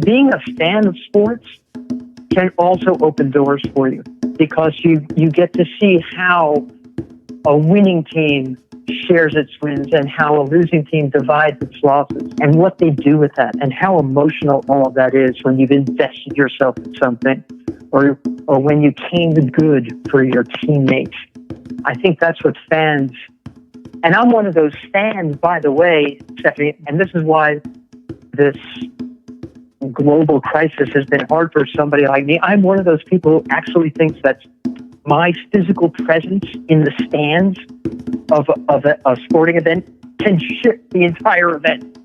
being a fan of sports can also open doors for you, because you get to see how a winning team shares its wins and how a losing team divides its losses and what they do with that and how emotional all of that is when you've invested yourself in something, or when you came to good for your teammates. I think that's what fans, and I'm one of those fans, by the way, Stephanie, and this is why this global crisis has been hard for somebody like me. I'm one of those people who actually thinks that my physical presence in the stands of a sporting event can shift the entire event.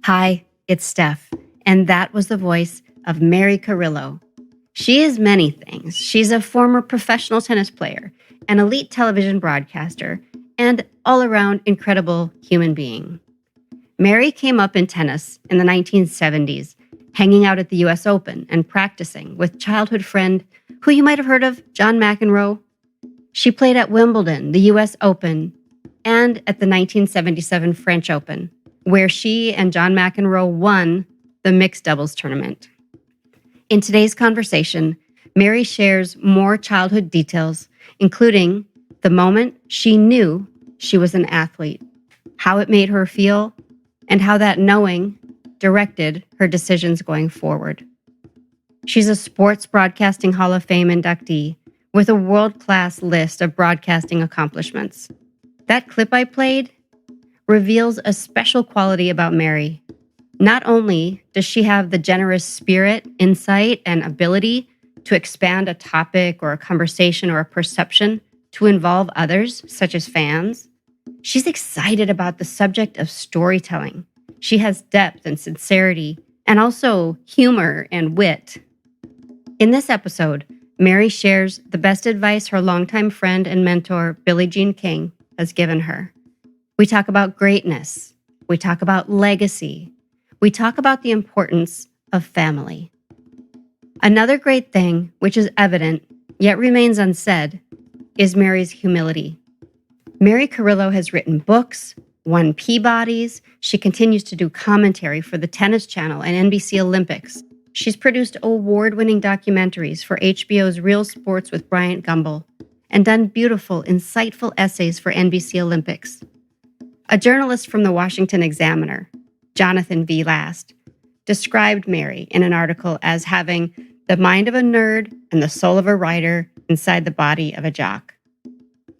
Hi, it's Steph, and that was the voice of Mary CARILLO. She is many things. She's a former professional tennis player, an elite television broadcaster, and all-around incredible human being. Mary came up in tennis in the 1970s, hanging out at the U.S. Open and practicing with childhood friend who you might have heard of, John McEnroe. She played at Wimbledon, the U.S. Open, and at the 1977 French Open, where she and John McEnroe won the mixed doubles tournament. In today's conversation, Mary shares more childhood details, including the moment she knew she was an athlete, how it made her feel, and how that knowing directed her decisions going forward. She's a Sports Broadcasting Hall of Fame inductee with a world-class list of broadcasting accomplishments. That clip I played reveals a special quality about Mary. Not only does she have the generous spirit, insight, and ability to expand a topic or a conversation or a perception to involve others, such as fans, she's excited about the subject of storytelling. She has depth and sincerity, and also humor and wit. In this episode, Mary shares the best advice her longtime friend and mentor, Billie Jean King, has given her. We talk about greatness. We talk about legacy. We talk about the importance of family. Another great thing, which is evident, yet remains unsaid, is Mary's humility. Mary CARILLO has written books, won Peabodys. She continues to do commentary for the Tennis Channel and NBC Olympics. She's produced award-winning documentaries for HBO's Real Sports with Bryant Gumbel and done beautiful, insightful essays for NBC Olympics. A journalist from the Washington Examiner, Jonathan V. Last, described Mary in an article as having the mind of a nerd and the soul of a writer inside the body of a jock.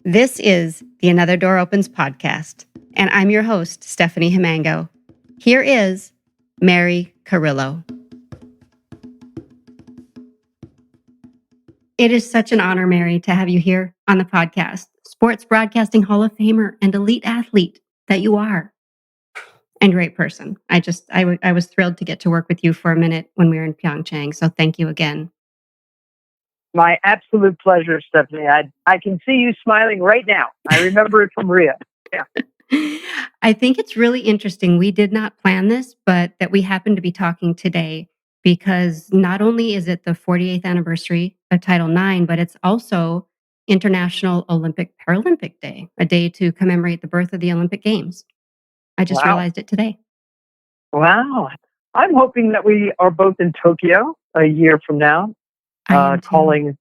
This is the Another Door Opens podcast, and I'm your host, Stephanie Himango. Here is Mary CARILLO. It is such an honor, Mary, to have you here on the podcast. Sports Broadcasting Hall of Famer and elite athlete that you are, and great person. I was thrilled to get to work with you for a minute when we were in Pyeongchang, so thank you again. My absolute pleasure, Stephanie. I can see you smiling right now. I remember it from Rio. Yeah. I think it's really interesting. We did not plan this, but that we happen to be talking today because not only is it the 48th anniversary of Title IX, but it's also International Olympic Paralympic Day, a day to commemorate the birth of the Olympic Games. I just realized it today. Wow. I'm hoping that we are both in Tokyo a year from now, calling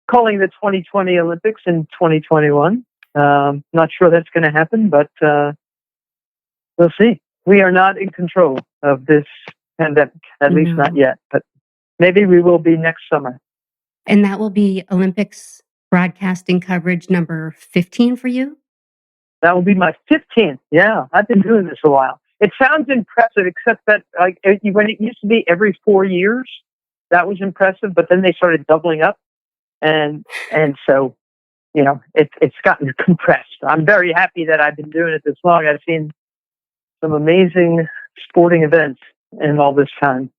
the 2020 Olympics in 2021. Not sure that's going to happen, but we'll see. We are not in control of this pandemic, at least not yet, but maybe we will be next summer. And that will be Olympics broadcasting coverage number 15 for you? That will be my 15th. Yeah, I've been doing this a while. It sounds impressive, except that when it used to be every 4 years, that was impressive, but then they started doubling up. And so, it's gotten compressed. I'm very happy that I've been doing it this long. I've seen some amazing sporting events in all this time.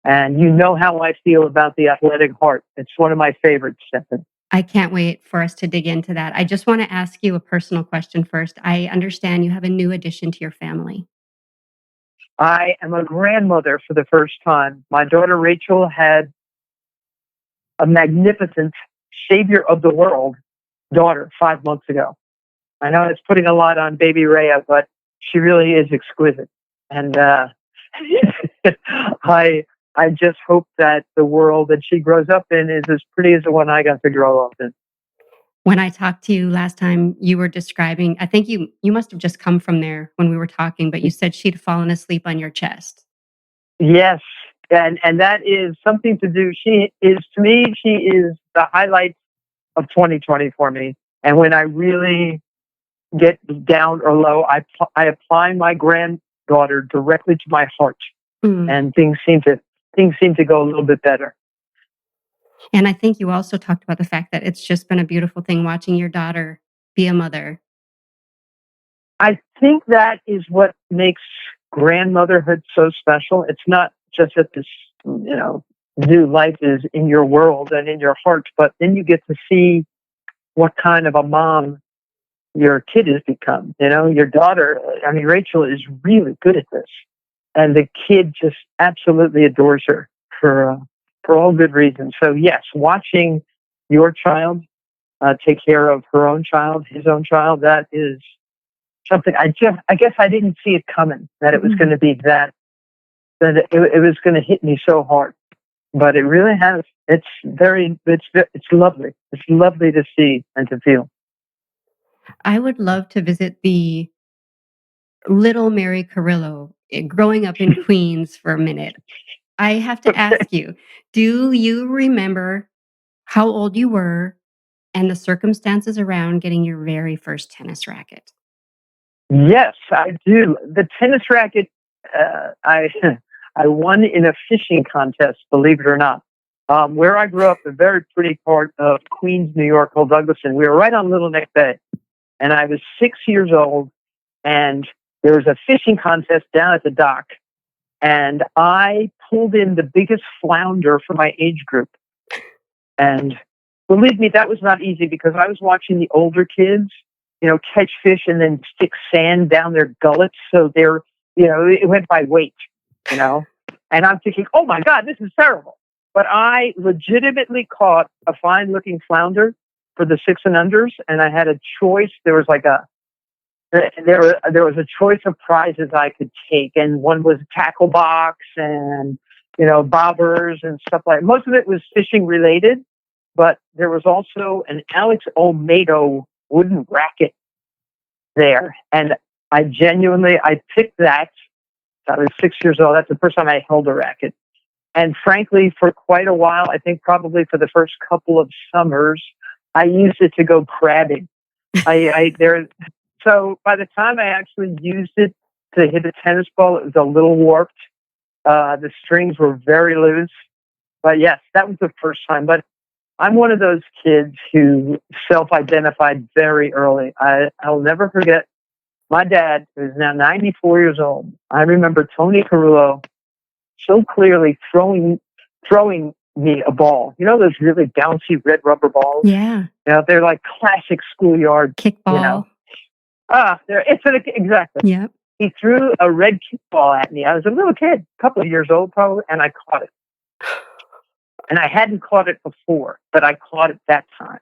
And you know how I feel about the athletic heart. It's one of my favorites, Stephen. I can't wait for us to dig into that. I just want to ask you a personal question first. I understand you have a new addition to your family. I am a grandmother for the first time. My daughter Rachel had a magnificent savior of the world daughter 5 months ago. I know it's putting a lot on baby Rhea, but She really is exquisite. And I I just hope that the world that she grows up in is as pretty as the one I got to grow up in. When I talked to you last time, you were describing, I think you must have just come from there when we were talking, but you said she'd fallen asleep on your chest. Yes, and that is something to do. She is, to me, she is the highlight of 2020 for me. And when I really get down or low, I apply my granddaughter directly to my heart, Mm. and things seem to go a little bit better. And I think you also talked about the fact that it's just been a beautiful thing watching your daughter be a mother. I think that is what makes grandmotherhood so special. It's not just that this, new life is in your world and in your heart, but then you get to see what kind of a mom your kid has become. Your daughter, I mean, Rachel is really good at this, and the kid just absolutely adores her for all good reasons. So yes, watching your child take care of her own child, his own child, that is something I guess I didn't see it coming, that it was going to be that it was going to hit me so hard, but it really has. It's lovely. It's lovely to see and to feel. I would love to visit the little Mary Carrillo growing up in Queens for a minute. I have to ask you, do you remember how old you were and the circumstances around getting your very first tennis racket? Yes, I do. The tennis racket, I I won in a fishing contest, believe it or not. Where I grew up, a very pretty part of Queens, New York, called Douglaston. We were right on Little Neck Bay, and I was 6 years old, and there was a fishing contest down at the dock, and I pulled in the biggest flounder for my age group. And believe me, that was not easy because I was watching the older kids, catch fish and then stick sand down their gullets. So it went by weight, and I'm thinking, oh my God, this is terrible. But I legitimately caught a fine looking flounder for the six and unders. And I had a choice. There was there was a choice of prizes I could take. And one was a tackle box and, bobbers and stuff like that. Most of it was fishing related, but there was also an Alex Olmedo wooden racket there. And I picked that. I was 6 years old. That's the first time I held a racket. And frankly, for quite a while, I think probably for the first couple of summers, I used it to go crabbing. So by the time I actually used it to hit a tennis ball, it was a little warped. The strings were very loose. But yes, that was the first time. But I'm one of those kids who self-identified very early. I'll never forget my dad, who's now 94 years old. I remember Tony Carrillo so clearly throwing me a ball. Those really bouncy red rubber balls? Yeah. They're like classic schoolyard. Kickball. Exactly. Yep. He threw a red kickball at me. I was a little kid, a couple of years old probably, and I caught it. And I hadn't caught it before, but I caught it that time.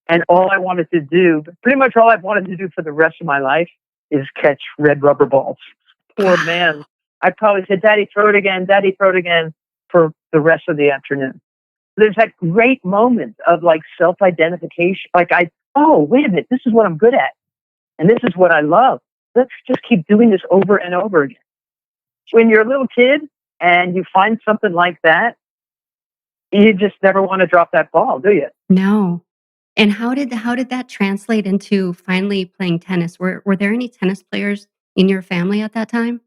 And pretty much all I've wanted to do for the rest of my life is catch red rubber balls. Poor man. I probably said, Daddy, throw it again. Daddy, throw it again for the rest of the afternoon. There's that great moment of like self-identification. Like wait a minute, this is what I'm good at. And this is what I love. Let's just keep doing this over and over again. When you're a little kid and you find something like that, you just never want to drop that ball, do you? No. And how did that translate into finally playing tennis? Were there any tennis players in your family at that time?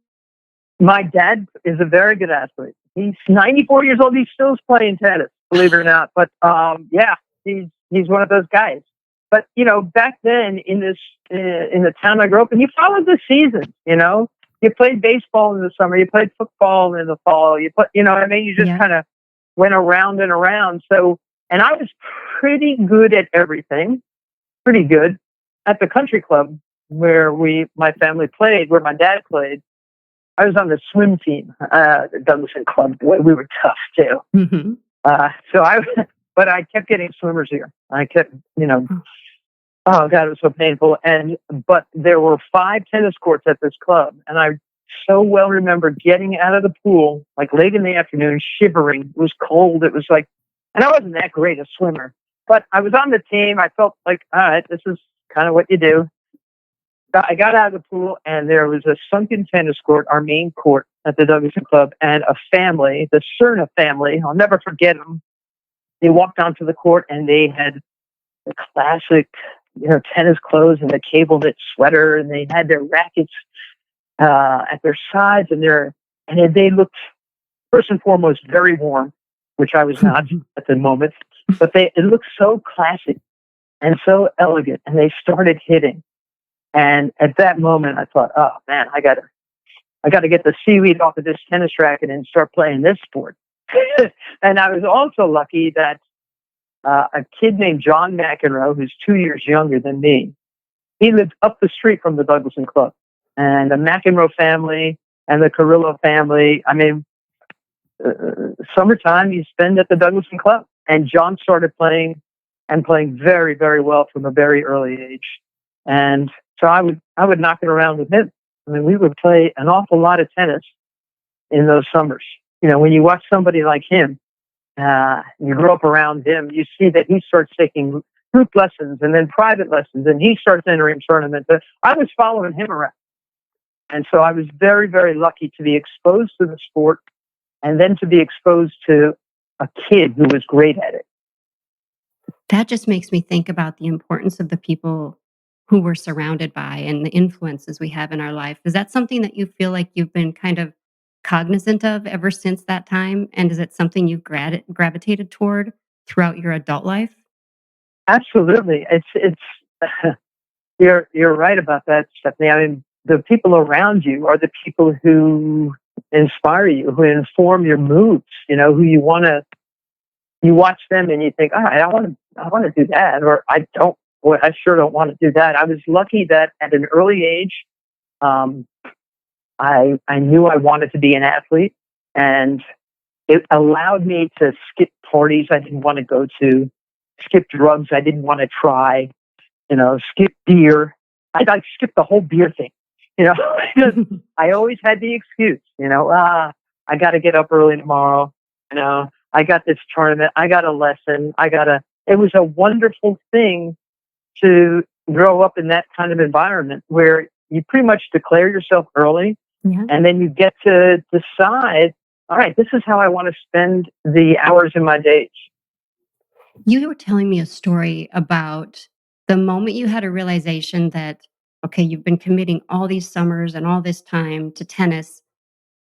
My dad is a very good athlete. He's 94 years old. He still is playing tennis, believe it or not. But he's one of those guys. But back then in the town I grew up in, you followed the seasons. You played baseball in the summer, you played football in the fall. You just kind of went around and around. So, and I was pretty good at everything. Pretty good at the country club where my family played, where my dad played. I was on the swim team, the Douglaston Club. Boy, we were tough too. Mm-hmm. But I kept getting swimmers here. I kept, Oh God, it was so painful. But there were 5 tennis courts at this club, and I so well remember getting out of the pool like late in the afternoon, shivering. It was cold. It was like, and I wasn't that great a swimmer, but I was on the team. I felt like, all right, this is kind of what you do. I got out of the pool, and there was a sunken tennis court, our main court at the Douglason Club, and a family, the Cerna family. I'll never forget them. They walked onto the court, and they had the classic, tennis clothes and the cable knit sweater, and they had their rackets at their sides, and they looked first and foremost very warm, which I was not at the moment, but it looked so classic and so elegant, and they started hitting. And at that moment, I thought, oh man, I gotta get the seaweed off of this tennis racket and start playing this sport. And I was also lucky that a kid named John McEnroe, who's 2 years younger than me, he lived up the street from the Douglason Club. And the McEnroe family and the Carillo family, I mean, summertime you spend at the Douglason Club. And John started playing and playing very, very well from a very early age. And so I would knock it around with him. I mean, we would play an awful lot of tennis in those summers. When you watch somebody like him, you grow up around him, you see that he starts taking group lessons and then private lessons, and he starts entering tournaments. I was following him around. And so I was very, very lucky to be exposed to the sport and then to be exposed to a kid who was great at it. That just makes me think about the importance of the people who we're surrounded by and the influences we have in our life. Is that something that you feel like you've been kind of cognizant of ever since that time? And is it something you've gravitated toward throughout your adult life? Absolutely. It's you're right about that, Stephanie. I mean, the people around you are the people who inspire you, who inform your moods, who you watch them and you think, all right, I want to do that, or I don't. Boy, I sure don't want to do that. I was lucky that at an early age, I knew I wanted to be an athlete, and it allowed me to skip parties I didn't want to go to, skip drugs I didn't want to try, skip beer. I skipped the whole beer thing, because I always had the excuse, I got to get up early tomorrow, I got this tournament, I got a lesson, it was a wonderful thing to grow up in that kind of environment where you pretty much declare yourself early, and then you get to decide, all right, this is how I want to spend the hours in my days. You were telling me a story about the moment you had a realization that, okay, you've been committing all these summers and all this time to tennis,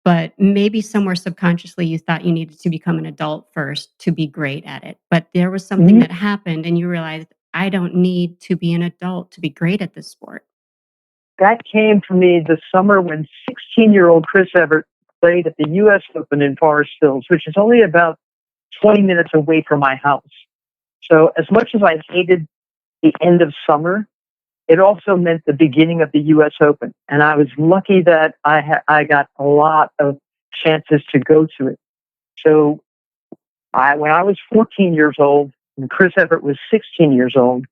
but maybe somewhere subconsciously you thought you needed to become an adult first to be great at it. But there was something that happened and you realized, I don't need to be an adult to be great at this sport. That came for me the summer when 16-year-old Chris Evert played at the U.S. Open in Forest Hills, which is only about 20 minutes away from my house. So as much as I hated the end of summer, it also meant the beginning of the U.S. Open. And I was lucky that I got a lot of chances to go to it. So when I was 14 years old and Chris Evert was 16 years old,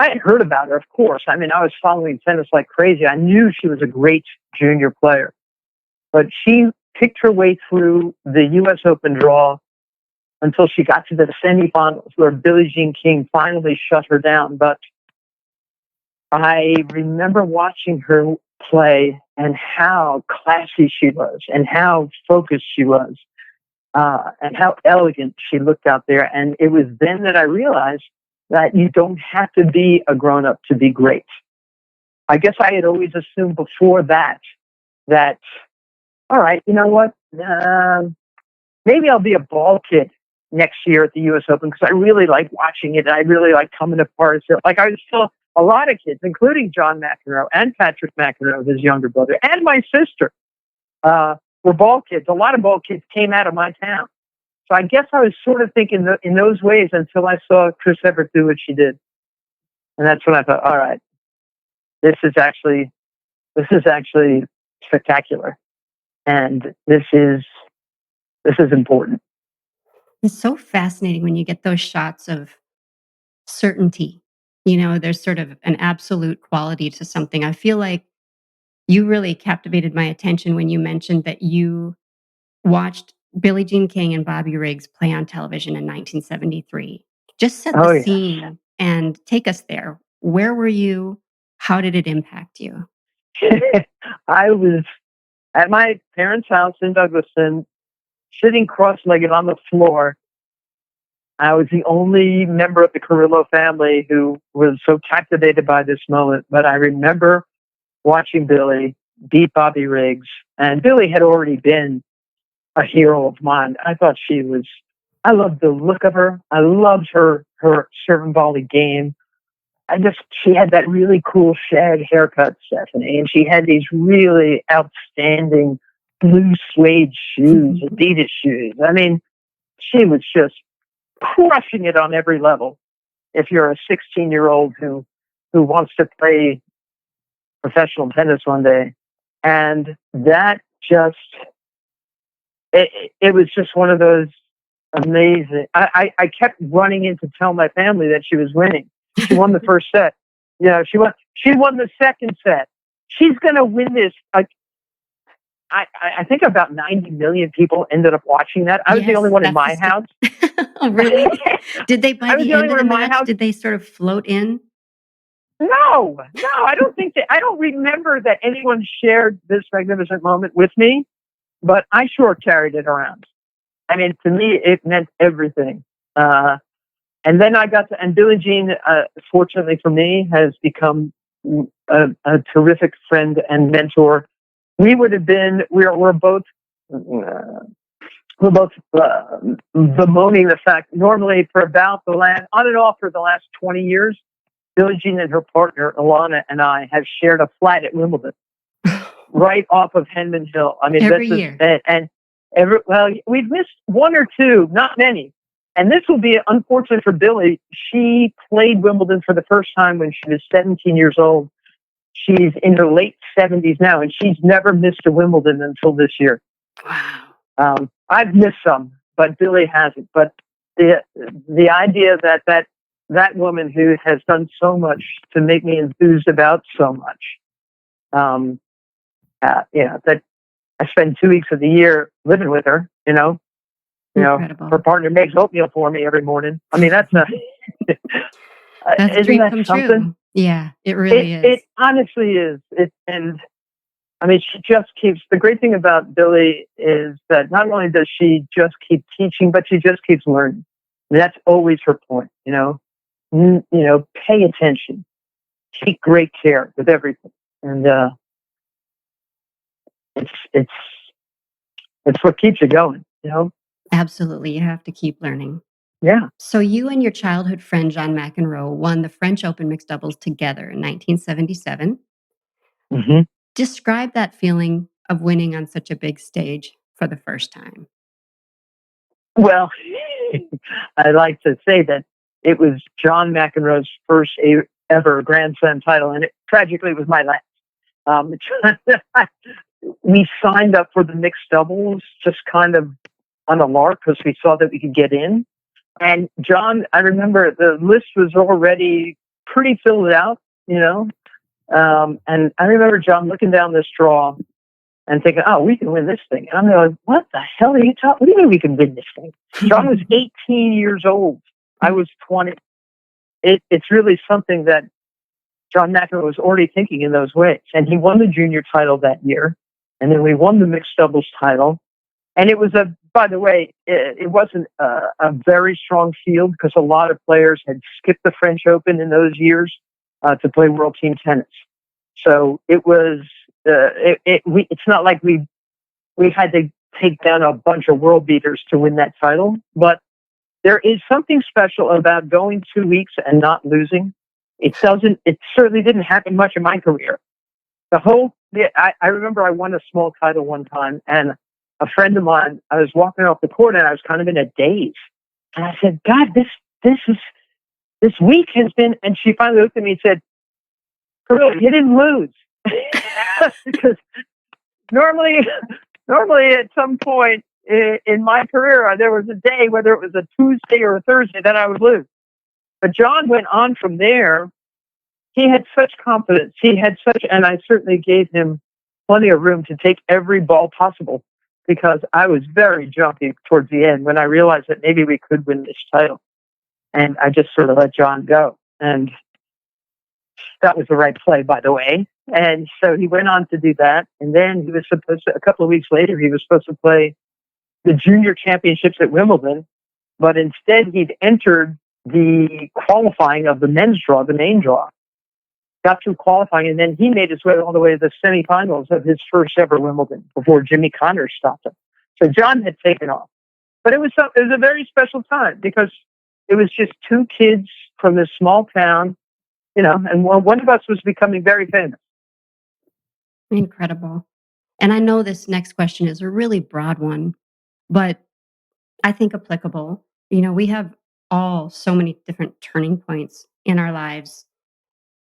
I had heard about her, of course. I mean, I was following tennis like crazy. I knew she was a great junior player. But she picked her way through the U.S. Open draw until she got to the semifinals where Billie Jean King finally shut her down. But I remember watching her play and how classy she was and how focused she was and how elegant she looked out there. And it was then that I realized that you don't have to be a grown-up to be great. I guess I had always assumed before that, all right, you know what? Maybe I'll be a ball kid next year at the U.S. Open because I really like watching it. And I really like coming to parties. Like I was still a lot of kids, including John McEnroe and Patrick McEnroe, his younger brother, and my sister, were ball kids. A lot of ball kids came out of my town. So I guess I was sort of thinking in those ways until I saw Chris Evert do what she did. And that's when I thought, all right, this is actually spectacular. And this is important. It's so fascinating when you get those shots of certainty. There's sort of an absolute quality to something. I feel like you really captivated my attention when you mentioned that you watched Billie Jean King and Bobby Riggs play on television in 1973. Just set the Oh, yeah. scene and take us there. Where were you? How did it impact you? I was at my parents' house in Douglaston, sitting cross-legged on the floor. I was the only member of the Carrillo family who was so captivated by this moment. But I remember watching Billie beat Bobby Riggs, and Billie had already been a hero of mine. I loved the look of her. I loved her serve and volley game. She had that really cool shag haircut, Stephanie, and she had these really outstanding blue suede shoes, Adidas shoes. I mean, she was just crushing it on every level. If you're a 16-year-old who wants to play professional tennis one day, and that just it was just one of those amazing. I kept running in to tell my family that she was winning. She won the first set. She won the second set. She's going to win this. I think about 90 million people ended up watching that. I was the only one in my house. Oh, really? Did they, by the end of the match, house, did they sort of float in? No, I don't think that. I don't remember that anyone shared this magnificent moment with me, but I sure carried it around. I mean, to me, it meant everything. And then and Billie Jean, fortunately for me, has become a terrific friend and mentor. We're both bemoaning the fact, normally for about on and off for the last 20 years, Billie Jean and her partner, Alana, and I have shared a flat at Wimbledon, right off of Henman Hill. I mean, every year. We've missed one or two, not many. And this will be unfortunate for Billie. She played Wimbledon for the first time when she was 17 years old. She's in her late 70s now, and she's never missed a Wimbledon until this year. Wow. I've missed some, but Billie hasn't. But the idea that woman who has done so much to make me enthused about so much, that I spend 2 weeks of the year living with her, Incredible. her partner makes oatmeal for me every morning. I mean, that's that's a dream come true. Yeah, it really is. It honestly is. She just keeps, the great thing about Billie is that not only does she just keep teaching, but she just keeps learning. And that's always her point, pay attention, take great care with everything. And, it's what keeps you going, Absolutely. You have to keep learning. Yeah. So you and your childhood friend, John McEnroe, won the French Open mixed doubles together in 1977. Mm-hmm. Describe that feeling of winning on such a big stage for the first time. Well, I like to say that it was John McEnroe's first ever Grand Slam title, and tragically, it was my last. We signed up for the mixed doubles just kind of on a lark because we saw that we could get in. And John, I remember the list was already pretty filled out, and I remember John looking down this draw and thinking, "Oh, we can win this thing." And I'm like, "What the hell are you talking? What do you mean we can win this thing?" John was 18 years old. I was 20. It's really something that John McEnroe was already thinking in those ways. And he won the junior title that year. And then we won the mixed doubles title. And it was by the way, it wasn't a very strong field because a lot of players had skipped the French Open in those years to play World Team Tennis. So it was, it's not like we had to take down a bunch of world beaters to win that title, but there is something special about going 2 weeks and not losing. It certainly didn't happen much in my career. I remember I won a small title one time, and a friend of mine, I was walking off the court and I was kind of in a daze. And I said, "God, this week has been," and she finally looked at me and said, "Carillo, you didn't lose." Because normally at some point in my career, there was a day, whether it was a Tuesday or a Thursday, that I would lose. But John went on from there he had such confidence. He had such, and I certainly gave him plenty of room to take every ball possible because I was very jumpy towards the end when I realized that maybe we could win this title. And I just sort of let John go. And that was the right play, by the way. And so he went on to do that. And then he was supposed to, a couple of weeks later, he was supposed to play the junior championships at Wimbledon. But instead, he'd entered the qualifying of the men's draw, the main draw. Got through qualifying, and then he made his way all the way to the semifinals of his first ever Wimbledon before Jimmy Connors stopped him. So John had taken off. But it was a very special time because it was just two kids from this small town, and one of us was becoming very famous. Incredible. And I know this next question is a really broad one, but I think applicable. We have all so many different turning points in our lives.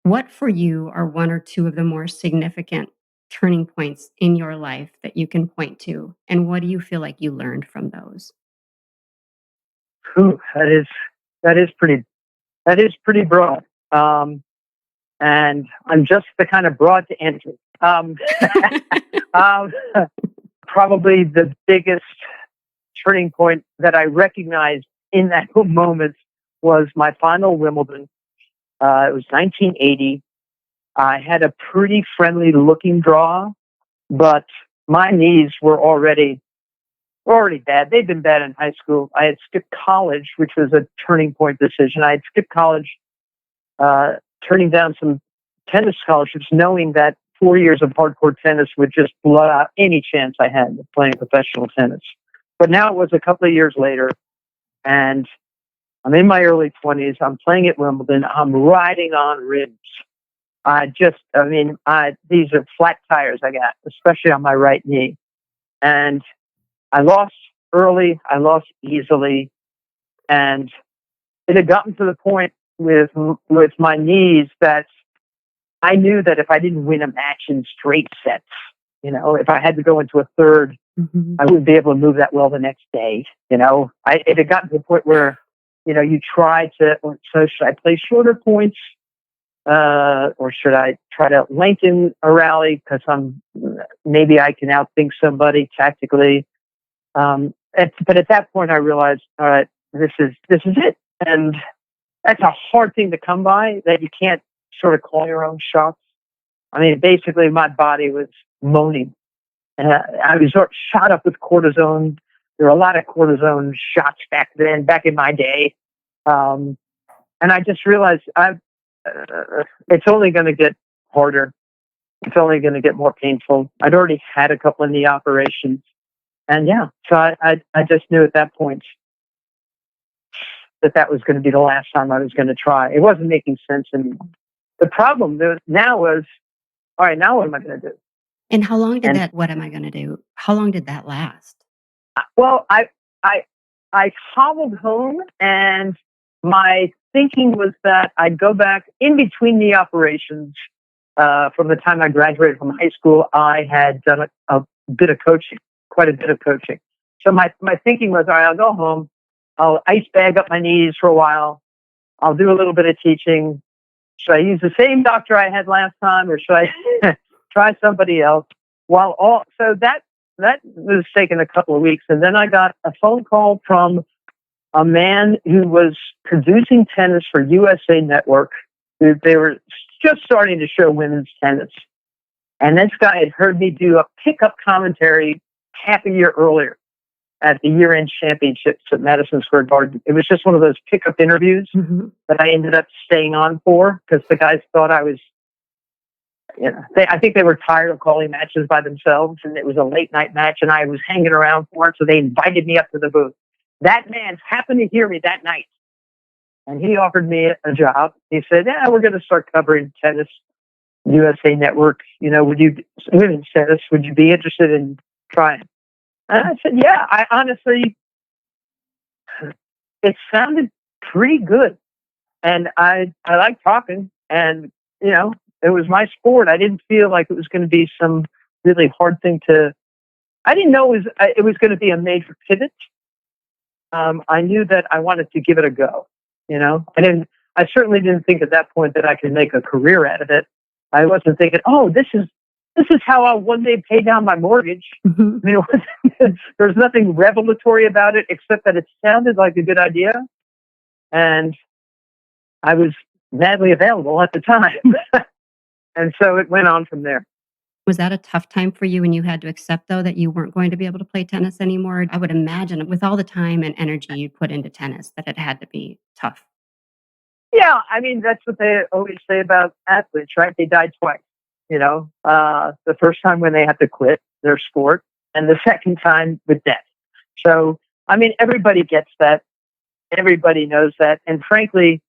What for you are one or two of the more significant turning points in your life that you can point to? And what do you feel like you learned from those? Ooh, that is pretty broad. And I'm just the kind of broad to answer. Probably the biggest turning point that I recognized in that moment was my final Wimbledon. It was 1980. I had a pretty friendly looking draw, but my knees were already bad. They'd been bad in high school. I had skipped college, which was a turning point decision. I had skipped college, turning down some tennis scholarships, knowing that 4 years of hardcore tennis would just blow out any chance I had of playing professional tennis. But now it was a couple of years later, and I'm in my early 20s. I'm playing at Wimbledon. I'm riding on ribs. These are flat tires I got, especially on my right knee. And I lost early. I lost easily. And it had gotten to the point with my knees that I knew that if I didn't win a match in straight sets, if I had to go into a third, I wouldn't be able to move that well the next day. It had gotten to the point where, you try to, so should I play shorter points? Or should I try to lengthen a rally because maybe I can outthink somebody tactically? But at that point, I realized, all right, this is it, and that's a hard thing to come by. That you can't sort of call your own shots. I mean, basically, my body was moaning, and I was sort of shot up with cortisone. There were a lot of cortisone shots back in my day, and I just realized it's only going to get harder. It's only going to get more painful. I'd already had a couple of knee operations. And so I just knew at that point that was going to be the last time I was going to try. It wasn't making sense anymore. The problem now was, all right, now what am I going to do? And how long did what am I going to do? How long did that last? Well, I hobbled home, and my thinking was that I'd go back in between the operations. From the time I graduated from high school, I had done a bit of coaching, quite a bit of coaching. So my thinking was, all right, I'll go home. I'll ice bag up my knees for a while. I'll do a little bit of teaching. Should I use the same doctor I had last time, or should I try somebody else? So that was taking a couple of weeks, and then I got a phone call from a man who was producing tennis for USA Network. They were just starting to show women's tennis. And this guy had heard me do a pickup commentary half a year earlier at the year-end championships at Madison Square Garden. It was just one of those pickup interviews that I ended up staying on for because the guys thought I was, I think they were tired of calling matches by themselves, and it was a late-night match, and I was hanging around for it, so they invited me up to the booth. That man happened to hear me that night, and he offered me a job. He said, we're going to start covering tennis, USA Network. Women's tennis, would you be interested in trying? And I said, I honestly, it sounded pretty good. And I like talking, and, it was my sport. I didn't feel like it was going to be some really hard thing I didn't know it was going to be a major pivot. I knew that I wanted to give it a go. I I certainly didn't think at that point that I could make a career out of it. I wasn't thinking, oh, this is how I'll one day pay down my mortgage. Mhm. I mean, there's nothing revelatory about it except that it sounded like a good idea, and I was madly available at the time. And so it went on from there. Was that a tough time for you when you had to accept, though, that you weren't going to be able to play tennis anymore? I would imagine with all the time and energy you put into tennis that it had to be tough. Yeah, I mean, that's what they always say about athletes, right? They die twice. The first time when they have to quit their sport, and the second time with death. So, I mean, everybody gets that. Everybody knows that. And frankly,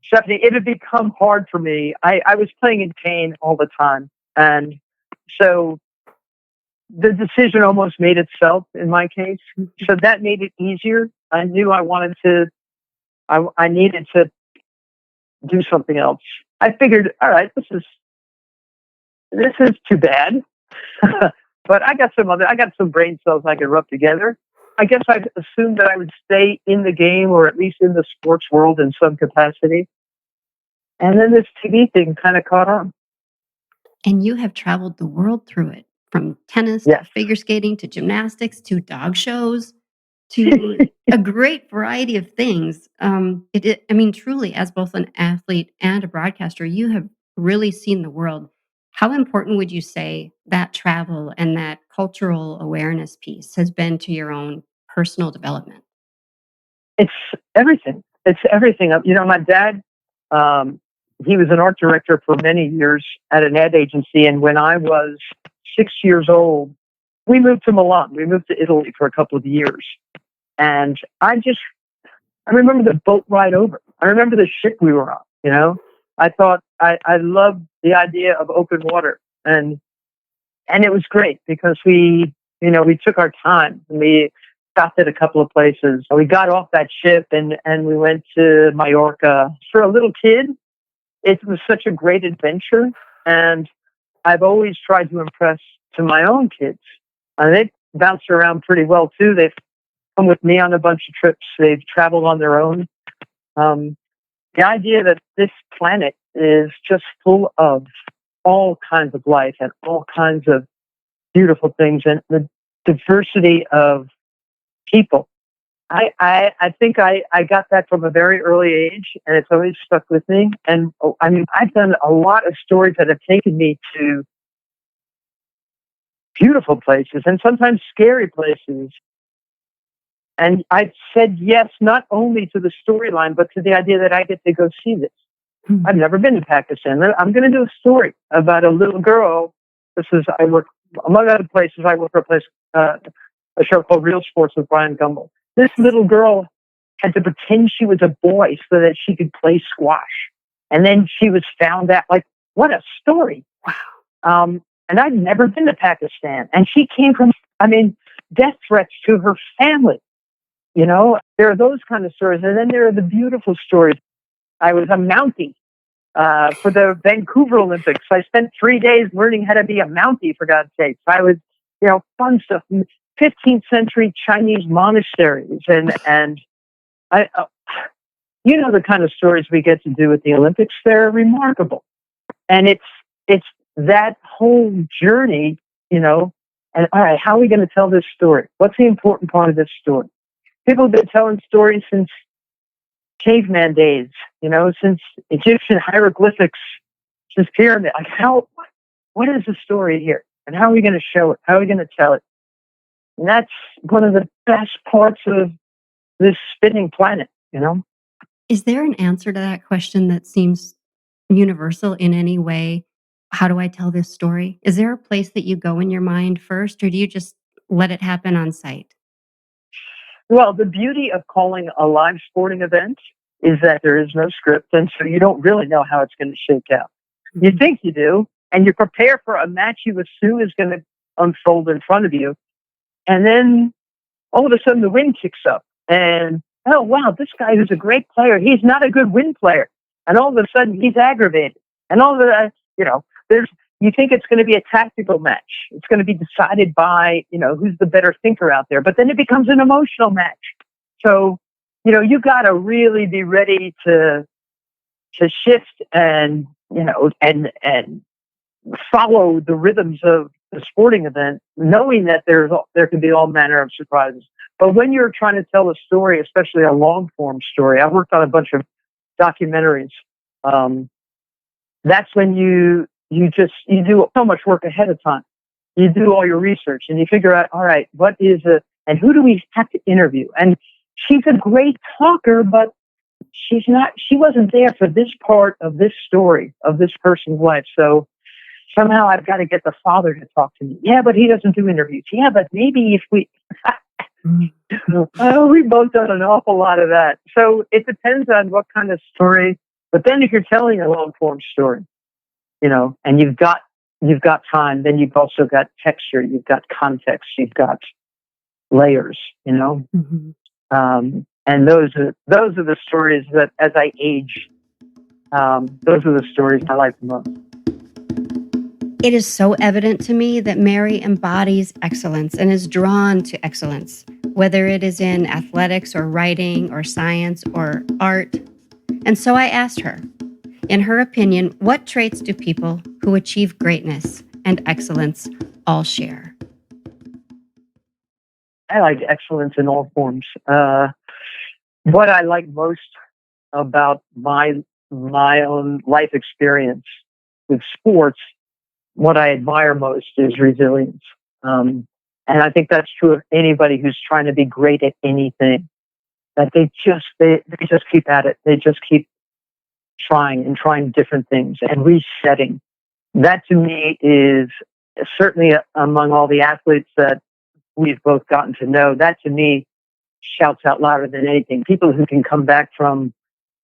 Stephanie, it had become hard for me. I was playing in pain all the time. And so the decision almost made itself in my case. So that made it easier. I knew I needed to do something else. I figured, all right, this is too bad. But I got some brain cells I could rub together. I guess I assumed that I would stay in the game or at least in the sports world in some capacity. And then this TV thing kind of caught on. And you have traveled the world through it, from tennis to Yes. figure skating to gymnastics to dog shows to a great variety of things. I mean, truly, as both an athlete and a broadcaster, you have really seen the world. How important would you say that travel and that cultural awareness piece has been to your own personal development? It's everything. It's everything. My dad, he was an art director for many years at an ad agency. And when I was 6 years old, we moved to Milan. We moved to Italy for a couple of years. And I remember the boat ride over. I remember the ship we were on, I thought I loved the idea of open water. And it was great because we took our time and we stopped at a couple of places. We got off that ship and we went to Mallorca. For a little kid, it was such a great adventure. And I've always tried to impress to my own kids. And they bounce around pretty well too. They've come with me on a bunch of trips. They've traveled on their own. The idea that this planet is just full of all kinds of life and all kinds of beautiful things and the diversity of people. I think I got that from a very early age, and it's always stuck with me. And I've done a lot of stories that have taken me to beautiful places and sometimes scary places. And I said yes, not only to the storyline, but to the idea that I get to go see this. I've never been to Pakistan. I'm going to do a story about a little girl. I work, among other places, I work for a show called Real Sports with Brian Gumbel. This little girl had to pretend she was a boy so that she could play squash. And then she was found out, like, what a story. Wow. And I'd never been to Pakistan. And she came from, death threats to her family. There are those kind of stories. And then there are the beautiful stories. I was a Mountie for the Vancouver Olympics. I spent 3 days learning how to be a Mountie, for God's sake. I was, fun stuff. 15th century Chinese monasteries. And I, the kind of stories we get to do at the Olympics, they're remarkable. And it's that whole journey, and all right, how are we going to tell this story? What's the important part of this story? People have been telling stories since caveman days, since Egyptian hieroglyphics, since pyramid. Like what is the story here? And how are we going to show it? How are we going to tell it? And that's one of the best parts of this spinning planet, Is there an answer to that question that seems universal in any way? How do I tell this story? Is there a place that you go in your mind first, or do you just let it happen on site? Well, the beauty of calling a live sporting event is that there is no script, and so you don't really know how it's going to shake out. You think you do, and you prepare for a match you assume is going to unfold in front of you, and then all of a sudden the wind kicks up, and oh wow, this guy who's a great player, he's not a good wind player, and all of a sudden he's aggravated, and all of that, you think it's going to be a tactical match. It's going to be decided by, who's the better thinker out there. But then it becomes an emotional match. So, you got to really be ready to to shift and, and follow the rhythms of the sporting event, knowing that there can be all manner of surprises. But when you're trying to tell a story, especially a long form story, I worked on a bunch of documentaries. That's when you do so much work ahead of time. You do all your research and you figure out, all right, what is it, and who do we have to interview? And she's a great talker, but she wasn't there for this part of this story of this person's life. So somehow I've got to get the father to talk to me. Yeah, but he doesn't do interviews. Yeah, but maybe if we, we've both done an awful lot of that. So it depends on what kind of story. But then if you're telling a long form story, and you've got time, then you've also got texture, you've got context, you've got layers, Mm-hmm. And those are the stories that, as I age, those are the stories I like the most. It is so evident to me that Mary embodies excellence and is drawn to excellence, whether it is in athletics or writing or science or art. And so I asked her, in her opinion, what traits do people who achieve greatness and excellence all share? I like excellence in all forms. What I like most about my own life experience with sports, what I admire most is resilience. And I think that's true of anybody who's trying to be great at anything. That they just keep at it. They just keep trying different things and resetting. That to me is certainly among all the athletes that we've both gotten to know, that to me shouts out louder than anything. People who can come back from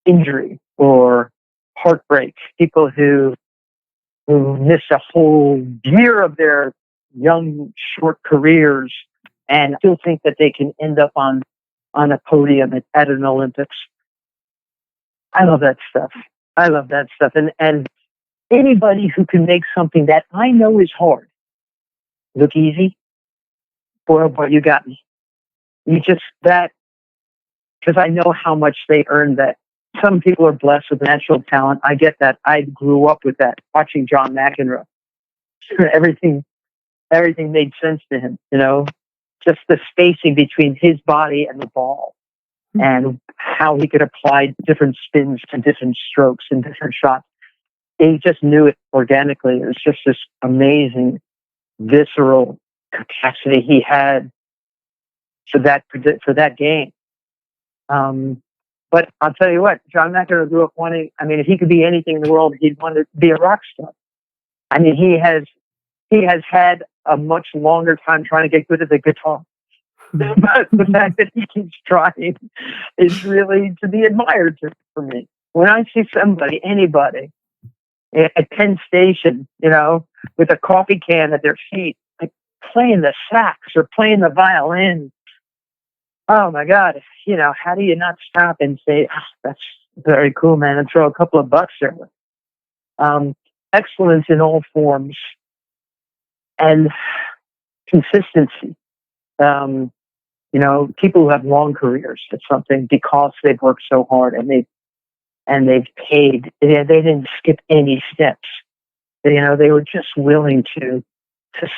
injury or heartbreak, people who miss a whole year of their young, short careers and still think that they can end up on a podium at an Olympics. I love that stuff. And anybody who can make something that I know is hard look easy, boy, oh boy, you got me. Because I know how much they earned that. Some people are blessed with natural talent. I get that. I grew up with that, watching John McEnroe. Everything made sense to him, just the spacing between his body and the ball and how he could apply different spins to different strokes and different shots. He just knew it organically. It was just this amazing, visceral capacity he had for that game. But I'll tell you what, John McEnroe grew up wanting, if he could be anything in the world, he'd want to be a rock star. He has had a much longer time trying to get good at the guitar. But the fact that he keeps trying is really to be admired for me. When I see anybody at Penn Station, with a coffee can at their feet, like playing the sax or playing the violin, oh my God, how do you not stop and say, that's very cool, man, and throw a couple of bucks there? Excellence in all forms and consistency. People who have long careers at something because they've worked so hard and they've paid. They didn't skip any steps. They were just willing to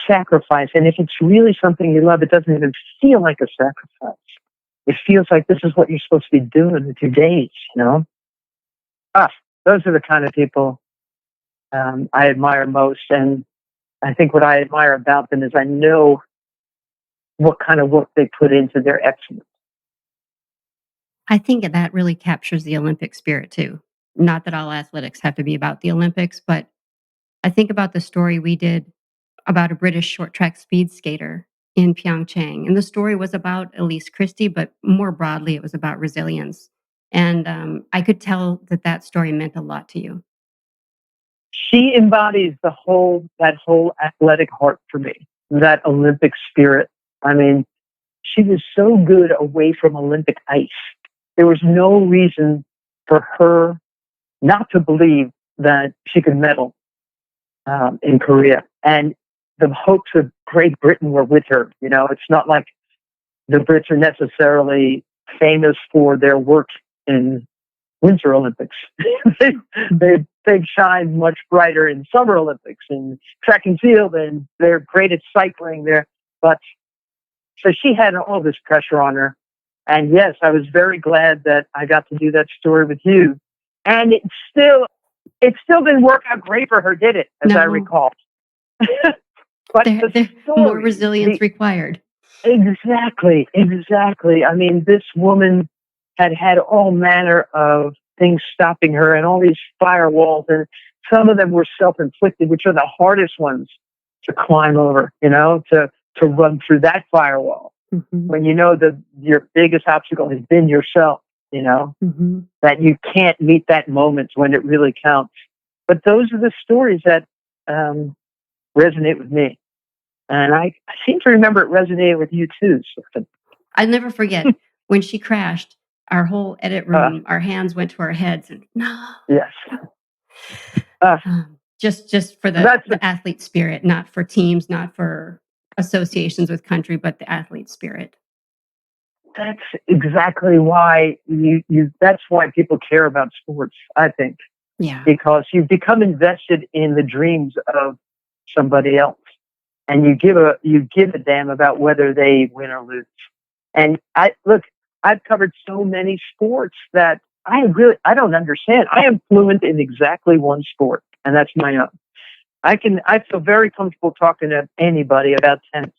sacrifice. And if it's really something you love, it doesn't even feel like a sacrifice. It feels like this is what you're supposed to be doing with your days. Those are the kind of people I admire most. And I think what I admire about them is I know what kind of work they put into their excellence. I think that really captures the Olympic spirit too. Not that all athletics have to be about the Olympics, but I think about the story we did about a British short track speed skater in Pyeongchang. And the story was about Elise Christie, but more broadly, it was about resilience. And I could tell that story meant a lot to you. She embodies that whole athletic heart for me, that Olympic spirit. She was so good away from Olympic ice. There was no reason for her not to believe that she could medal in Korea. And the hopes of Great Britain were with her. It's not like the Brits are necessarily famous for their work in Winter Olympics. they shine much brighter in Summer Olympics and track and field, and they're great at cycling there. But so she had all this pressure on her. And yes, I was very glad that I got to do that story with you. And it still didn't work out great for her, did it? As I recall. But there's more resilience required. Exactly. I mean, this woman had all manner of things stopping her and all these firewalls, and some of them were self-inflicted, which are the hardest ones to climb over, to run through that firewall. Mm-hmm. When you know that your biggest obstacle has been yourself, mm-hmm. that you can't meet that moment when it really counts. But those are the stories that resonate with me. And I seem to remember it resonated with you too. I'll never forget when she crashed, our whole edit room, our hands went to our heads and no. Yes. Just for the athlete spirit, not for teams, not for associations with country, but the athlete spirit. That's exactly why that's why people care about sports, I think. Yeah. Because you've become invested in the dreams of somebody else. And you give a damn about whether they win or lose. And I've covered so many sports that I don't understand. I am fluent in exactly one sport, and that's my own. I feel very comfortable talking to anybody about tennis.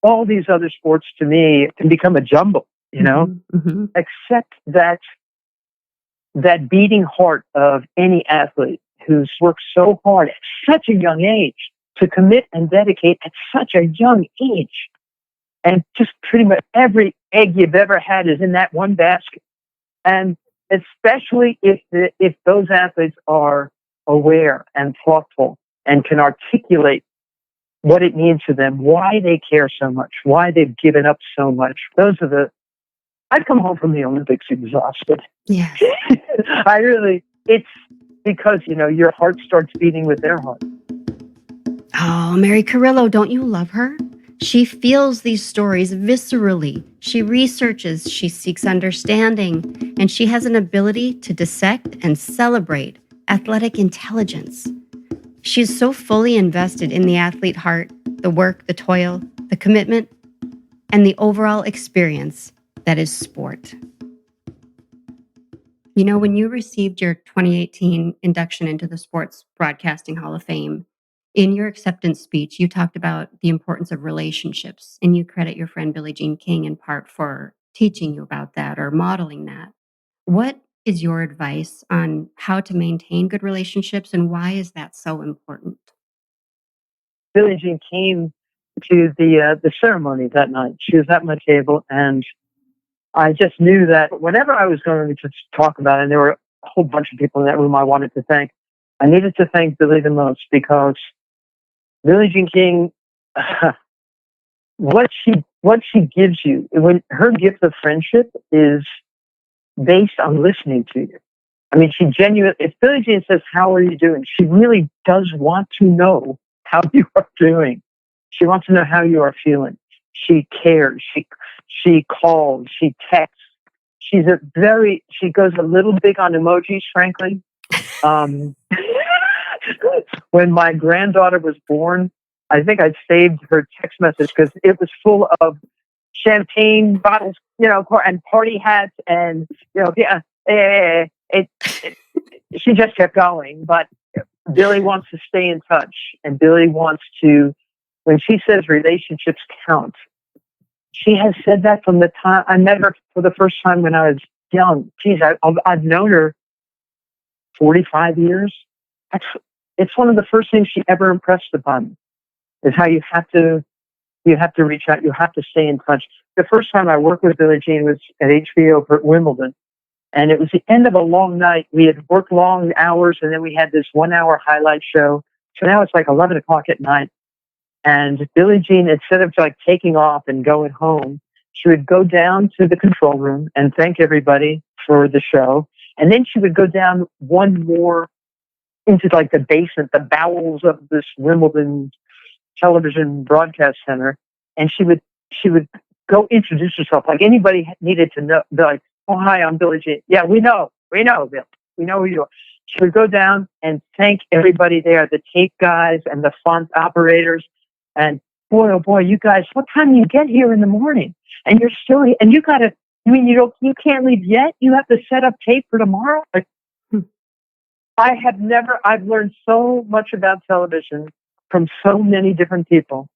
All these other sports to me can become a jumble, mm-hmm. Except that beating heart of any athlete who's worked so hard at such a young age to commit and dedicate at such a young age. And just pretty much every egg you've ever had is in that one basket. And especially if those athletes are aware and thoughtful and can articulate what it means to them, why they care so much, why they've given up so much. I'd come home from the Olympics exhausted. Yes. It's because, your heart starts beating with their heart. Oh, Mary Carillo, don't you love her? She feels these stories viscerally. She researches, she seeks understanding, and she has an ability to dissect and celebrate athletic intelligence. She's so fully invested in the athlete heart, the work, the toil, the commitment, and the overall experience that is sport. When you received your 2018 induction into the Sports Broadcasting Hall of Fame, in your acceptance speech, you talked about the importance of relationships, and you credit your friend Billie Jean King in part for teaching you about that or modeling that. What is your advice on how to maintain good relationships, and why is that so important? Billie Jean came to the ceremony that night. She was at my table, and I just knew that whenever I was going to talk about it, and there were a whole bunch of people in that room I wanted to thank, I needed to thank Billie the most, because Billie Jean King, what she gives you, when her gift of friendship is based on listening to you. I mean, if Billie Jean says, "How are you doing?" she really does want to know how you are doing. She wants to know how you are feeling. She cares. She calls. She texts. She goes a little big on emojis, frankly. When my granddaughter was born, I think I saved her text message because it was full of champagne bottles, and party hats, and she just kept going. But Billie wants to stay in touch, and Billie wants to. When she says relationships count, she has said that from the time I met her for the first time when I was young. Geez, I've known her 45 years. It's one of the first things she ever impressed upon me, is how you have to reach out, you have to stay in touch. The first time I worked with Billie Jean was at HBO for Wimbledon, and it was the end of a long night. We had worked long hours, and then we had this 1 hour highlight show. So now it's like 11 o'clock at night, and Billie Jean, instead of taking off and going home, she would go down to the control room and thank everybody for the show, and then she would go down one more into the basement, the bowels of this Wimbledon television broadcast center, and she would go introduce herself. Like anybody needed to know, be like, "Oh, hi, I'm Billie Jean." Yeah, we know. We know, Bill. We know who you are. She would go down and thank everybody there, the tape guys and the font operators. And boy, oh boy, you guys, what time do you get here in the morning? And you're still, and you got to, you can't leave yet? You have to set up tape for tomorrow? Like, I've learned so much about television from so many different people.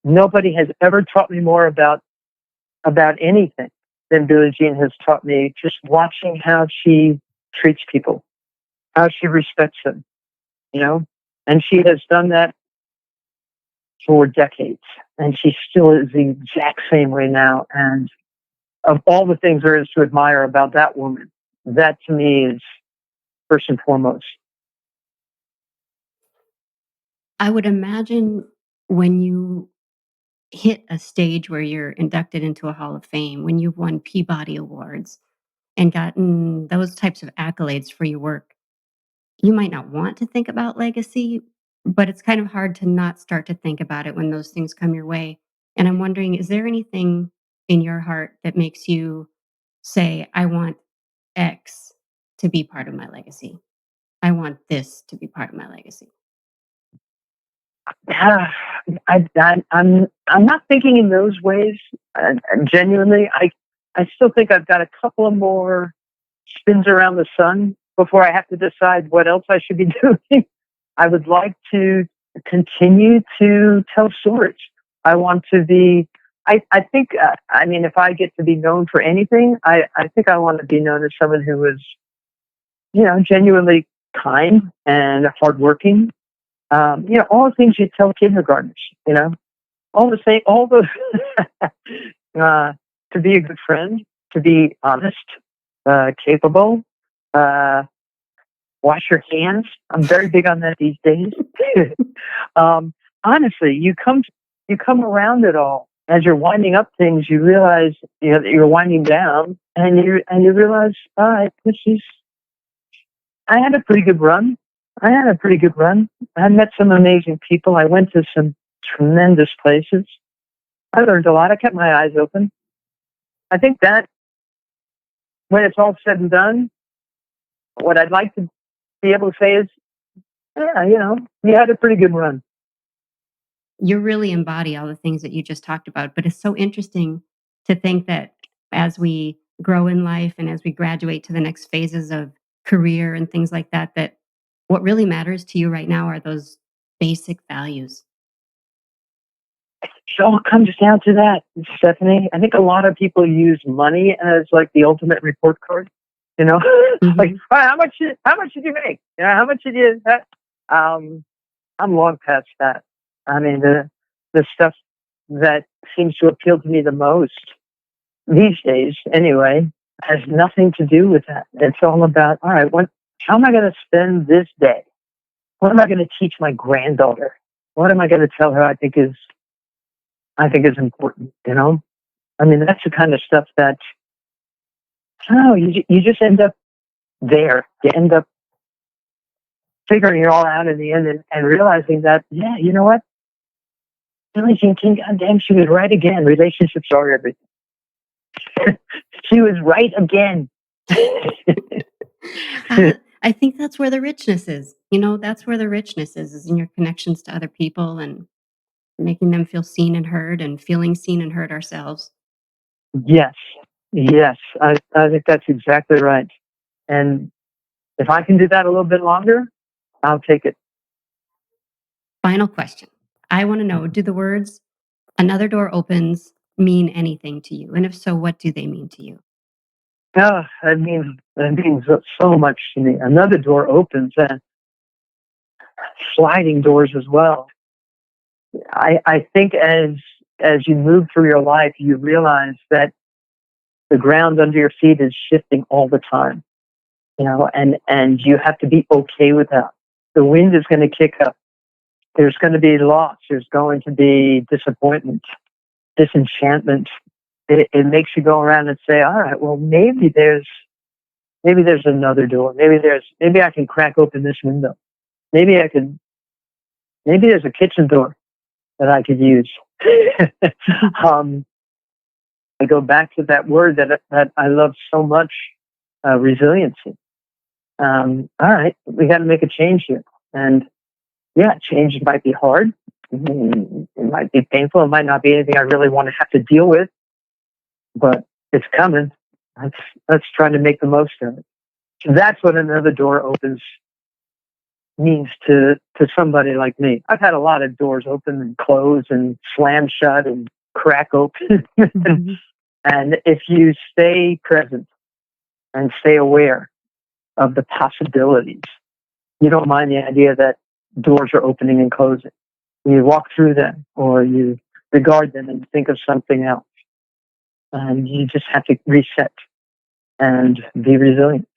Nobody has ever taught me more about anything than Billie Jean has taught me, just watching how she treats people, how she respects them, and she has done that for decades, and she still is the exact same way now. And of all the things there is to admire about that woman, that to me is first and foremost. I would imagine when you hit a stage where you're inducted into a Hall of Fame, when you've won Peabody Awards and gotten those types of accolades for your work, you might not want to think about legacy, but it's kind of hard to not start to think about it when those things come your way. And I'm wondering, is there anything in your heart that makes you say, I want X to be part of my legacy? I want this to be part of my legacy. I'm not thinking in those ways. Genuinely, I still think I've got a couple of more spins around the sun before I have to decide what else I should be doing. I would like to continue to tell stories. I want to be. I think. If I get to be known for anything, I think I want to be known as someone who is, genuinely kind and hardworking. All the things you tell kindergartners, all those, to be a good friend, to be honest, capable, wash your hands. I'm very big on that these days. Honestly, you come around it all. As you're winding up things, you realize that you're winding down, and you realize, all right, I had a pretty good run. I met some amazing people. I went to some tremendous places. I learned a lot. I kept my eyes open. I think that when it's all said and done, what I'd like to be able to say is, yeah, you had a pretty good run. You really embody all the things that you just talked about, but it's so interesting to think that as we grow in life and as we graduate to the next phases of career and things like that, that what really matters to you right now are those basic values. So it comes down to that, Stephanie. I think a lot of people use money as like the ultimate report card. Mm-hmm. Like, all right, how much did you make? How much did you? I'm long past that. I mean, the stuff that seems to appeal to me the most these days, anyway, has nothing to do with that. It's all about, all right, how am I going to spend this day? What am I going to teach my granddaughter? What am I going to tell her I think is important, I mean, that's the kind of stuff that, you just end up there. You end up figuring it all out in the end and realizing that, yeah, you know what? Billie Jean King, goddamn, she was right again. Relationships are everything. She was right again. I think that's where the richness is. That's where the richness is in your connections to other people and making them feel seen and heard and feeling seen and heard ourselves. Yes. I think that's exactly right. And if I can do that a little bit longer, I'll take it. Final question. I want to know, do the words "another door opens" mean anything to you? And if so, what do they mean to you? Oh, it means so much to me. Another door opens, and sliding doors as well. I think as you move through your life, you realize that the ground under your feet is shifting all the time, and you have to be okay with that. The wind is going to kick up. There's going to be loss. There's going to be disappointment, disenchantment. It makes you go around and say, all right, well, maybe there's another door. Maybe I can crack open this window. Maybe there's a kitchen door that I could use. I go back to that word that I love so much, resiliency. All right, we got to make a change here. And yeah, change might be hard. It might be painful. It might not be anything I really want to have to deal with, but it's coming. Let's try to make the most of it. So that's what another door opens means to somebody like me. I've had a lot of doors open and close and slam shut and crack open. Mm-hmm. And if you stay present and stay aware of the possibilities, you don't mind the idea that doors are opening and closing. You walk through them or you regard them and think of something else. And you just have to reset and be resilient.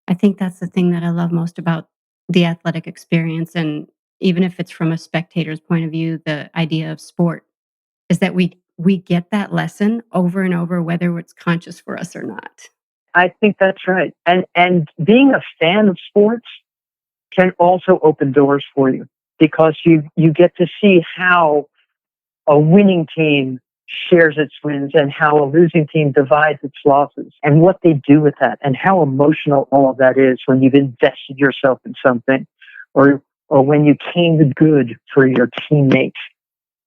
I think that's the thing that I love most about the athletic experience. And even if it's from a spectator's point of view, the idea of sport is that we get that lesson over and over, whether it's conscious for us or not. I think that's right. And being a fan of sports can also open doors for you because you get to see how a winning team shares its wins and how a losing team divides its losses and what they do with that and how emotional all of that is when you've invested yourself in something or when you came to good for your teammates.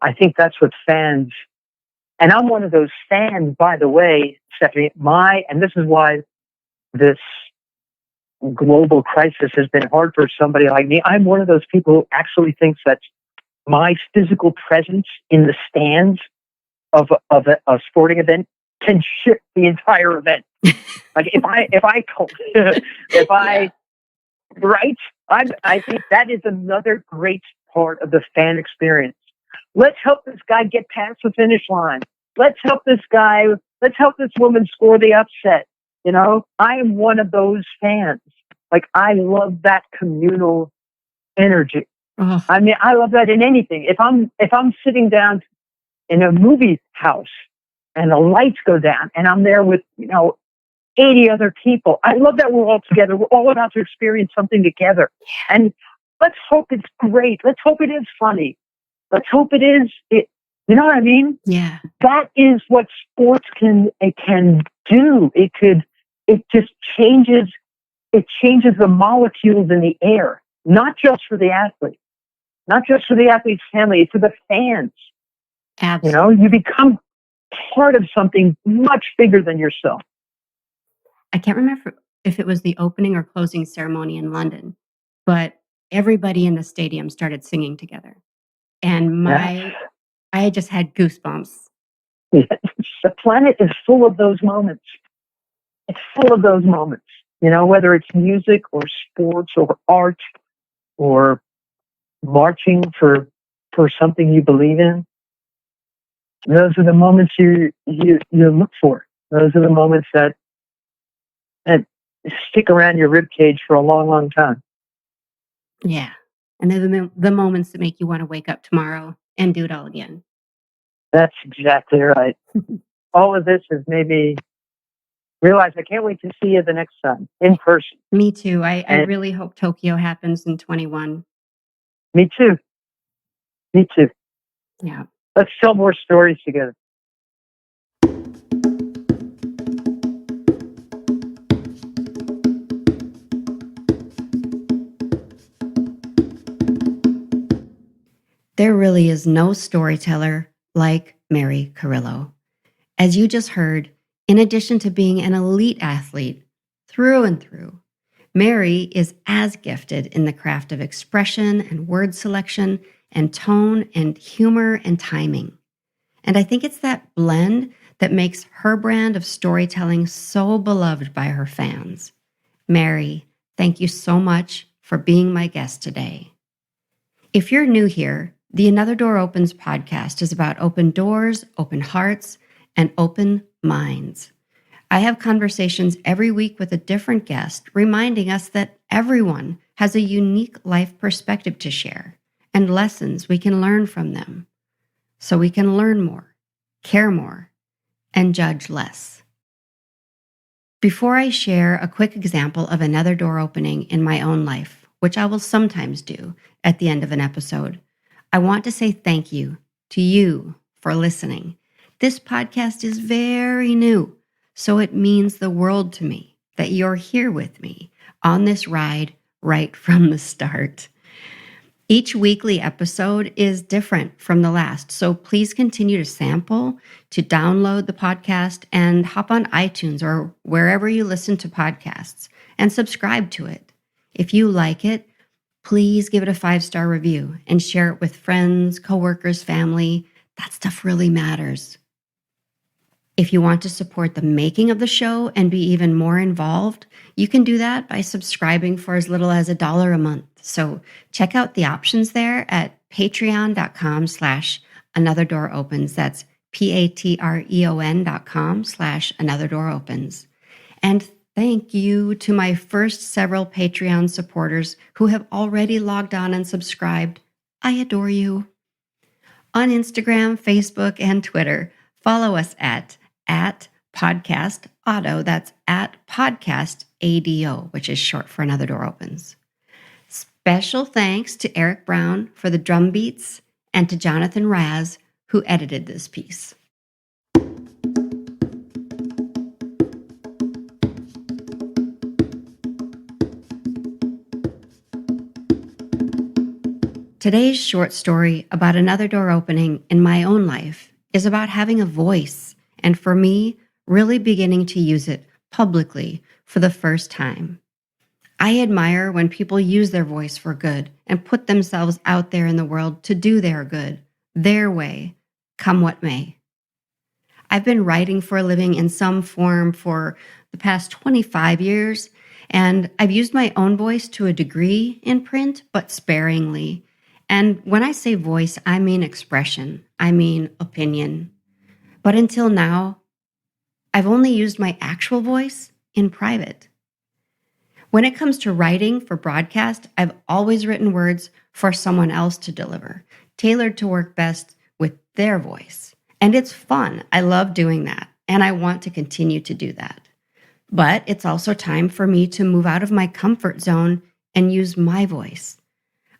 I think that's what fans, and I'm one of those fans, by the way, Stephanie, and this is why this global crisis has been hard for somebody like me. I'm one of those people who actually thinks that my physical presence in the stands of a sporting event can shift the entire event. Like right? I think that is another great part of the fan experience. Let's help this guy get past the finish line. Let's help this woman score the upset. You know, I am one of those fans. Like, I love that communal energy. Oh. I mean, I love that in anything. If I'm sitting down in a movie house and the lights go down and I'm there with, 80 other people, I love that we're all together. We're all about to experience something together. And let's hope it's great. Let's hope it is funny. Let's hope it is. You know what I mean? Yeah. That is what sports can do. It just changes. It changes the molecules in the air, not just for the athlete, not just for the athlete's family, it's for the fans. Absolutely. You become part of something much bigger than yourself. I can't remember if it was the opening or closing ceremony in London, but everybody in the stadium started singing together. And I just had goosebumps. The planet is full of those moments. It's full of those moments, whether it's music or sports or art or marching for something you believe in. Those are the moments you look for. Those are the moments that stick around your ribcage for a long, long time. Yeah. And they're the moments that make you want to wake up tomorrow and do it all again. That's exactly right. All of this has made me realize I can't wait to see you the next time in person. Me too. I really hope Tokyo happens in 21. Me too. Yeah. Let's tell more stories together. There really is no storyteller like Mary Carillo. As you just heard, in addition to being an elite athlete through and through, Mary is as gifted in the craft of expression and word selection and tone and humor and timing. And I think it's that blend that makes her brand of storytelling so beloved by her fans. Mary, thank you so much for being my guest today. If you're new here, the Another Door Opens podcast is about open doors, open hearts, and open minds. I have conversations every week with a different guest, reminding us that everyone has a unique life perspective to share and lessons we can learn from them, so we can learn more, care more, and judge less. Before I share a quick example of another door opening in my own life, which I will sometimes do at the end of an episode, I want to say thank you to you for listening. This podcast is very new, So it means the world to me that you're here with me on this ride right from the start. Each weekly episode is different from the last, so please continue to sample, to download the podcast, and hop on iTunes or wherever you listen to podcasts and subscribe to it. If you like it, please give it a 5-star review and share it with friends, coworkers, family. That stuff really matters. If you want to support the making of the show and be even more involved, you can do that by subscribing for as little as $1 a month. So check out the options there at patreon.com/anotherdooropens. That's patreon.com/anotherdooropens. And thank you to my first several Patreon supporters who have already logged on and subscribed. I adore you. On Instagram, Facebook, and Twitter, follow us at Podcast Auto. That's at Podcast ADO, which is short for Another Door Opens. Special thanks to Eric Brown for the drum beats and to Jonathan Raz, who edited this piece. Today's short story about another door opening in my own life is about having a voice, and for me, really beginning to use it publicly for the first time. I admire when people use their voice for good and put themselves out there in the world to do their good, their way, come what may. I've been writing for a living in some form for the past 25 years, and I've used my own voice to a degree in print, but sparingly. And when I say voice, I mean expression. I mean opinion. But until now, I've only used my actual voice in private. When it comes to writing for broadcast, I've always written words for someone else to deliver, tailored to work best with their voice. And it's fun. I love doing that, and I want to continue to do that. But it's also time for me to move out of my comfort zone and use my voice.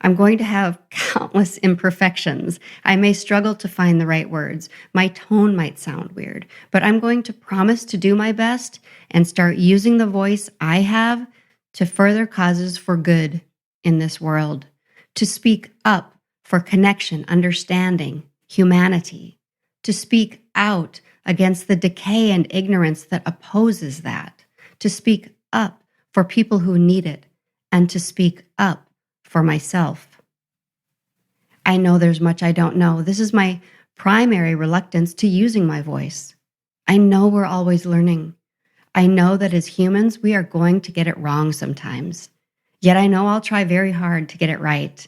I'm going to have countless imperfections. I may struggle to find the right words. My tone might sound weird, but I'm going to promise to do my best and start using the voice I have to further causes for good in this world, to speak up for connection, understanding, humanity, to speak out against the decay and ignorance that opposes that, to speak up for people who need it, and to speak up for myself. I know there's much I don't know. This is my primary reluctance to using my voice. I know we're always learning. I know that as humans, we are going to get it wrong sometimes. Yet I know I'll try very hard to get it right.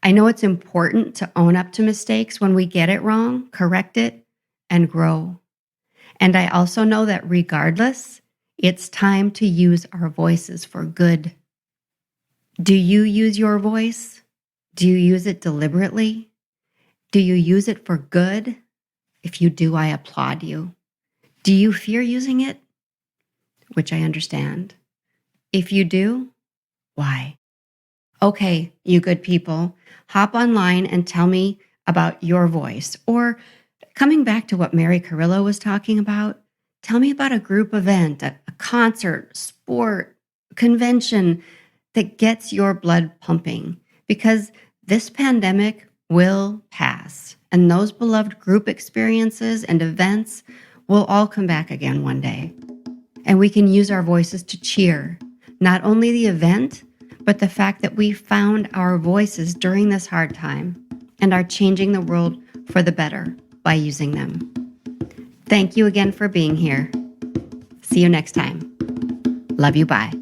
I know it's important to own up to mistakes when we get it wrong, correct it, and grow. And I also know that regardless, it's time to use our voices for good. Do you use your voice? Do you use it deliberately? Do you use it for good? If you do, I applaud you. Do you fear using it? Which I understand. If you do, why? Okay, you good people, hop online and tell me about your voice. Or coming back to what Mary Carillo was talking about, tell me about a group event, a concert, sport, convention that gets your blood pumping, because this pandemic will pass, and those beloved group experiences and events will all come back again one day. And we can use our voices to cheer, not only the event, but the fact that we found our voices during this hard time and are changing the world for the better by using them. Thank you again for being here. See you next time. Love you, bye.